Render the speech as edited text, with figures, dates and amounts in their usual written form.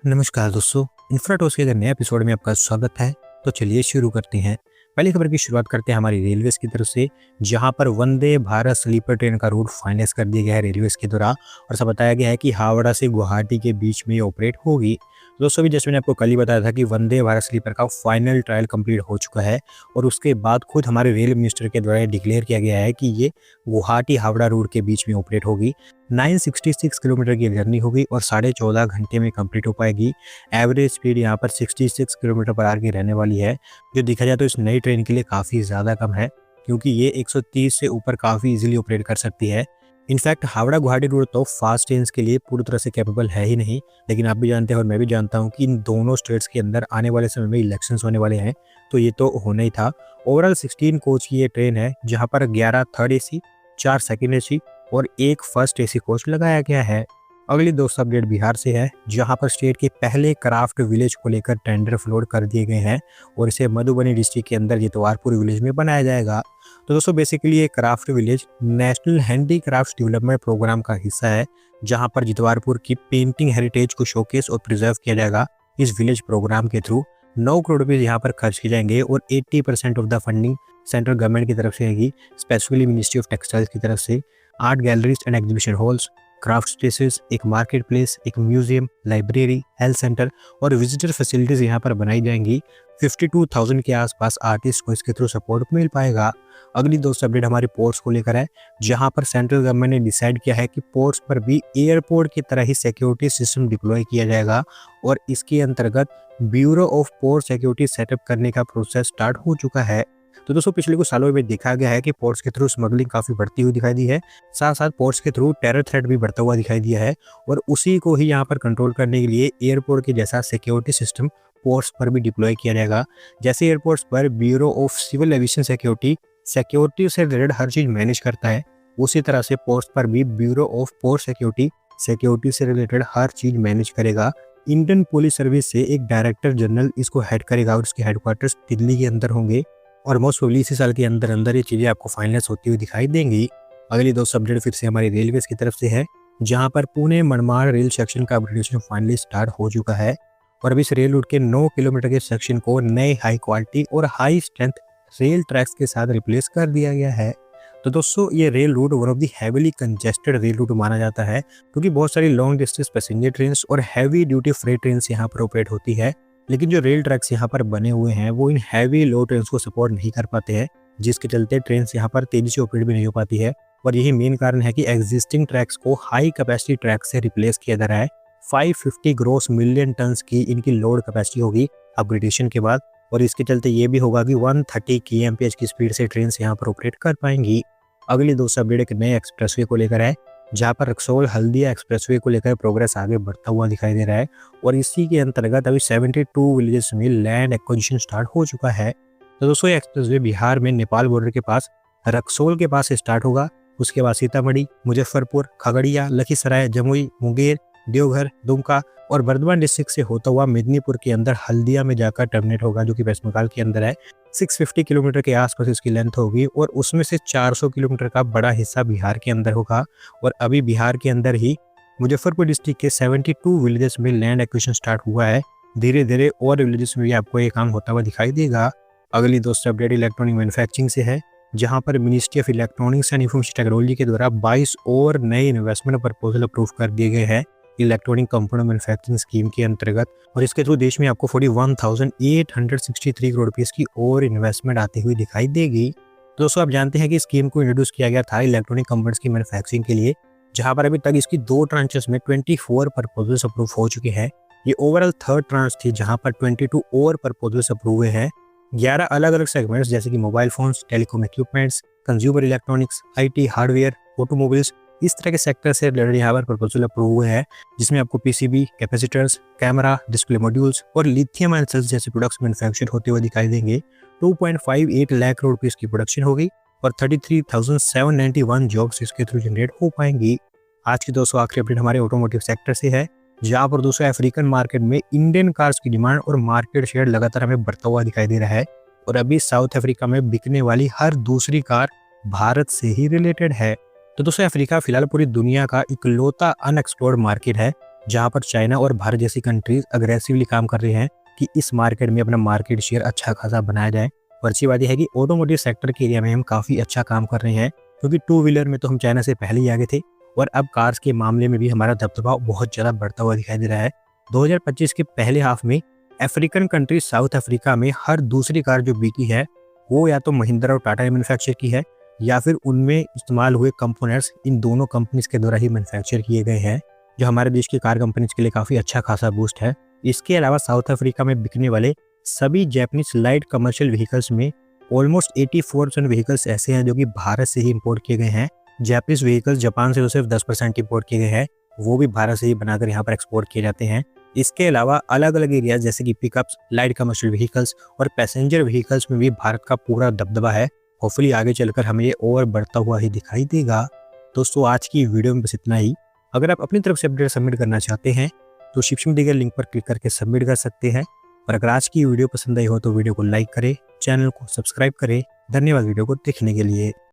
नमस्कार दोस्तों, इन्फ्राटॉस के नए एपिसोड में आपका स्वागत है। तो चलिए शुरू करते हैं। पहली खबर की शुरुआत करते हैं हमारी रेलवेज की तरफ से, जहां पर वंदे भारत स्लीपर ट्रेन का रूट फाइनलाइज कर दिया गया है रेलवेज के द्वारा और ऐसा बताया गया है कि हावड़ा से गुवाहाटी के बीच में ये ऑपरेट होगी। दोस्तों भी जैसे मैंने आपको कल ही बताया था कि वंदे भारत स्लीपर का फाइनल ट्रायल कंप्लीट हो चुका है और उसके बाद खुद हमारे रेल मिनिस्टर के द्वारा डिक्लेयर किया गया है कि ये गुवाहाटी हावड़ा रूट के बीच में ऑपरेट होगी। 966 किलोमीटर की जर्नी होगी और 14.5 घंटे में कंप्लीट हो पाएगी। एवरेज स्पीड यहाँ पर 66 किलोमीटर पर आवर की रहने वाली है, जो देखा जाए तो इस नई ट्रेन के लिए काफ़ी ज़्यादा कम है, क्योंकि ये 130 से ऊपर काफ़ी इजीली ऑपरेट कर सकती है। इनफैक्ट हावड़ा गुवाहाटी रूट तो फास्ट ट्रेन्स के लिए पूरी तरह से कैपेबल है ही नहीं, लेकिन आप भी जानते हैं और मैं भी जानता हूँ कि इन दोनों स्टेट्स के अंदर आने वाले समय में इलेक्शंस होने वाले हैं, तो ये तो होना ही था। ओवरऑल 16 कोच की ये ट्रेन है, जहाँ पर 11 थर्ड एसी, 4 सेकेंड एसी और 1 फर्स्ट एसी कोच लगाया गया है। अगली दोस्त अपडेट बिहार से है, जहां पर स्टेट के पहले क्राफ्ट विलेज को लेकर टेंडर फ्लोट कर दिए गए हैं और इसे मधुबनी डिस्ट्रिक्ट के अंदर जितवारपुर विलेज में बनाया जाएगा। तो दोस्तों बेसिकली ये craft village national handicraft development program का हिस्सा है, जहां पर जितवारपुर की पेंटिंग हेरिटेज को शोकेस और प्रिजर्व किया जाएगा। इस विलेज प्रोग्राम के थ्रू 9 करोड़ रुपये यहाँ पर खर्च किए जाएंगे और 80% of the funding central government की तरफ से आएगी, स्पेसिफिकली मिनिस्ट्री ऑफ टेक्सटाइल्स की तरफ से। Art galleries and exhibition halls, craft spaces, एक मार्केट प्लेस, एक म्यूजियम, लाइब्रेरी, हेल्थ सेंटर और विजिटर फैसिलिटीज यहाँ पर बनाई जाएंगी। 52,000 के आसपास आर्टिस्ट को इसके थ्रू सपोर्ट मिल पाएगा। अगली दोस्त अपडेट हमारे पोर्ट्स को लेकर है, जहां पर सेंट्रल गवर्नमेंट ने डिसाइड किया है कि पोर्ट्स पर भी एयरपोर्ट की तरह ही सिक्योरिटी सिस्टम डिप्लॉय किया जाएगा और इसके अंतर्गत bureau of port security setup करने का प्रोसेस स्टार्ट हो चुका है। तो दोस्तों पिछले कुछ सालों में देखा गया है कि पोर्ट्स के थ्रू स्मगलिंग काफ़ी बढ़ती हुई दिखाई दी है, साथ साथ पोर्ट्स के थ्रू टेरर थ्रेट भी बढ़ता हुआ दिखाई दिया है और उसी को ही यहाँ पर कंट्रोल करने के लिए एयरपोर्ट के जैसा सिक्योरिटी सिस्टम पोर्ट्स पर भी डिप्लॉय किया जाएगा। जैसे एयरपोर्ट्स पर bureau of civil aviation security से रिलेटेड हर चीज़ मैनेज करता है, उसी तरह से पोर्ट्स पर भी ब्यूरो ऑफ पोर्ट सिक्योरिटी से रिलेटेड हर चीज़ मैनेज करेगा। इंडियन पुलिस सर्विस से एक डायरेक्टर जनरल इसको हेड करेगा और उसके हेडक्वार्टर्स दिल्ली के अंदर होंगे और मोस्ट प्रोबेबली इसी साल के अंदर अंदर ये चीज़ें आपको फाइनलाइज होती हुई दिखाई देंगी। अगली दो अपडेट फिर से हमारी रेलवेज की तरफ से है, जहां पर पुणे मनमाड़ रेल सेक्शन का अपग्रेडेशन फाइनली स्टार्ट हो चुका है और अभी इस रेल रूट के 9 किलोमीटर के सेक्शन को नए हाई क्वालिटी और हाई स्ट्रेंथ रेल ट्रैक्स के साथ रिप्लेस कर दिया गया है। तो दोस्तों ये rail route one of the heavily congested rail route माना जाता है, क्योंकि बहुत सारी लॉन्ग डिस्टेंस पैसेंजर ट्रेन और हैवी ड्यूटी फ्रेट ट्रेन यहाँ पर ऑपरेट होती है, लेकिन जो रेल ट्रैक्स यहाँ पर बने हुए हैं वो इन हैवी लो ट्रेन को सपोर्ट नहीं कर पाते हैं, जिसके चलते ट्रेन यहाँ पर तेजी से ऑपरेट भी नहीं हो पाती है और यही मेन कारण है कि एग्जिस्टिंग ट्रैक्स को हाई कैपेसिटी ट्रैक से रिप्लेस किया जा रहा है। 550 ग्रॉस मिलियन टन की इनकी लोड कैपेसिटी होगी अपग्रेडेशन के बाद और इसके चलते ये भी होगा कि 130 kmph की स्पीड से ट्रेन यहाँ पर ऑपरेट कर पाएंगी। अगली दोस्तों अपडेट एक नए एक्सप्रेसवे को लेकर है, जहाँ पर रक्सौल हल्दिया एक्सप्रेसवे को लेकर प्रोग्रेस आगे बढ़ता हुआ दिखाई दे रहा है और इसी के अंतर्गत अभी 72 विलेजेस में लैंड एक्विजिशन स्टार्ट हो चुका है। तो दोस्तों ये एक्सप्रेसवे बिहार में नेपाल बॉर्डर के पास रक्सौल के पास स्टार्ट होगा, उसके बाद सीतामढ़ी, मुजफ्फरपुर, खगड़िया, लखीसराय, जमुई, मुंगेर, देवघर, दुमका और बर्धमान डिस्ट्रिक्ट से होता हुआ मेदिनीपुर के अंदर हल्दिया में जाकर टर्मिनेट होगा, जो कि वेस्ट बंगाल के अंदर है। 650 किलोमीटर के आसपास इसकी लेंथ होगी और उसमें से 400 किलोमीटर का बड़ा हिस्सा बिहार के अंदर होगा और अभी बिहार के अंदर ही मुजफ्फरपुर डिस्ट्रिक्ट के 72 विलेजेस में लैंड एक्विजिशन स्टार्ट हुआ है। धीरे धीरे और विलेजेस में भी आपको ये काम होता हुआ दिखाई देगा। अगली दोस्तों अपडेट इलेक्ट्रॉनिक मैन्युफैक्चरिंग से है, जहां पर ministry of electronics and information technology के द्वारा 22 और नए इन्वेस्टमेंट प्रपोजल अप्रूव कर दिए गए हैं इलेक्ट्रॉनिक कंपोनेंट मैन्युफैक्चरिंग स्कीम के अंतर्गत और इसके थ्रू देश में आपको 41,863 करोड़ रुपये की और इन्वेस्टमेंट आती हुई दिखाई देगी। दोस्तों आप जानते हैं कि स्कीम को इंट्रोड्यूस किया गया था इलेक्ट्रॉनिक कंपोनेंट्स की मैन्युफैक्चरिंग के लिए, जहां पर अभी तक इसकी 2 ट्रांचेस में 24 प्रपोजल्स अप्रूव हो चुके हैं। ये ओवरऑल थर्ड ट्रांच थी, जहां पर 22 और प्रपोजल्स अप्रूव हुए हैं। 11 अलग अलग सेगमेंट्स जैसे कि mobile phones, telecom equipments, consumer electronics, IT hardware, automobiles, इस तरह के सेक्टर से रिलेटेड यहाँ पर प्रपोजल अप्रूव हुए हैं, जिसमें आपको PCB, capacitors, camera, display modules और लिथियम आयन सेल्स जैसे प्रोडक्ट्स मैन्युफैक्चर होते हुए दिखाई देंगे। 2.58 लाख करोड़ रुपये की प्रोडक्शन होगी और 33,791 जॉब्स इसके थ्रू जनरेट हो पाएंगी। आज की दोस्तों आखिरी अपडेट हमारे ऑटोमोटिव सेक्टर से है, जहाँ पर दोस्तों अफ्रीकन मार्केट में इंडियन कार्स की डिमांड और मार्केट शेयर लगातार हमें बढ़ता हुआ दिखाई दे रहा है और अभी साउथ अफ्रीका में बिकने वाली हर दूसरी कार भारत से ही रिलेटेड है। तो दोस्तों अफ्रीका फिलहाल पूरी दुनिया का इकलौता अनएक्सप्लोर्ड मार्केट है, जहां पर चाइना और भारत जैसी कंट्रीज अग्रेसिवली काम कर रहे हैं कि इस मार्केट में अपना मार्केट शेयर अच्छा खासा बनाया जाए। और अच्छी बात यह है कि ऑटोमोटिव सेक्टर के एरिया में हम काफ़ी अच्छा काम कर रहे हैं, क्योंकि टू व्हीलर में तो हम चाइना से पहले ही आगे थे और अब कार्स के मामले में भी हमारा दबदबा बहुत ज़्यादा बढ़ता हुआ दिखाई दे रहा है। 2025 के पहले हाफ में अफ्रीकन कंट्री साउथ अफ्रीका में हर दूसरी कार जो बिकी है वो या तो महिंद्रा और टाटा ने मैन्युफैक्चर की है या फिर उनमें इस्तेमाल हुए कंपोनेंट्स इन दोनों कंपनीज के द्वारा ही मैन्युफैक्चर किए गए हैं, जो हमारे देश की कार कंपनीज के लिए काफ़ी अच्छा खासा बूस्ट है। इसके अलावा साउथ अफ्रीका में बिकने वाले सभी जैपनीज लाइट कमर्शियल व्हीकल्स में ऑलमोस्ट 84% व्हीकल्स ऐसे हैं जो कि भारत से ही इंपोर्ट किए गए हैं। जैपनीज व्हीकल्स जापान से तो सिर्फ 10% इंपोर्ट किए गए हैं, वो भी भारत से ही बनाकर यहाँ पर एक्सपोर्ट किए जाते हैं। इसके अलावा अलग अलग एरियाज जैसे कि पिकअप्स, लाइट कमर्शियल व्हीकल्स और पैसेंजर व्हीकल्स में भी भारत का पूरा दबदबा है। होपफुली आगे चलकर हमें ये और बढ़ता हुआ ही दिखाई देगा। दोस्तों आज की वीडियो में बस इतना ही। अगर आप अपनी तरफ से अपडेट सबमिट करना चाहते हैं तो डिस्क्रिप्शन में दिए गए लिंक पर क्लिक करके सबमिट कर सकते हैं। और अगर आज की वीडियो पसंद आई हो तो वीडियो को लाइक करें, चैनल को सब्सक्राइब करें। धन्यवाद वीडियो को देखने के लिए।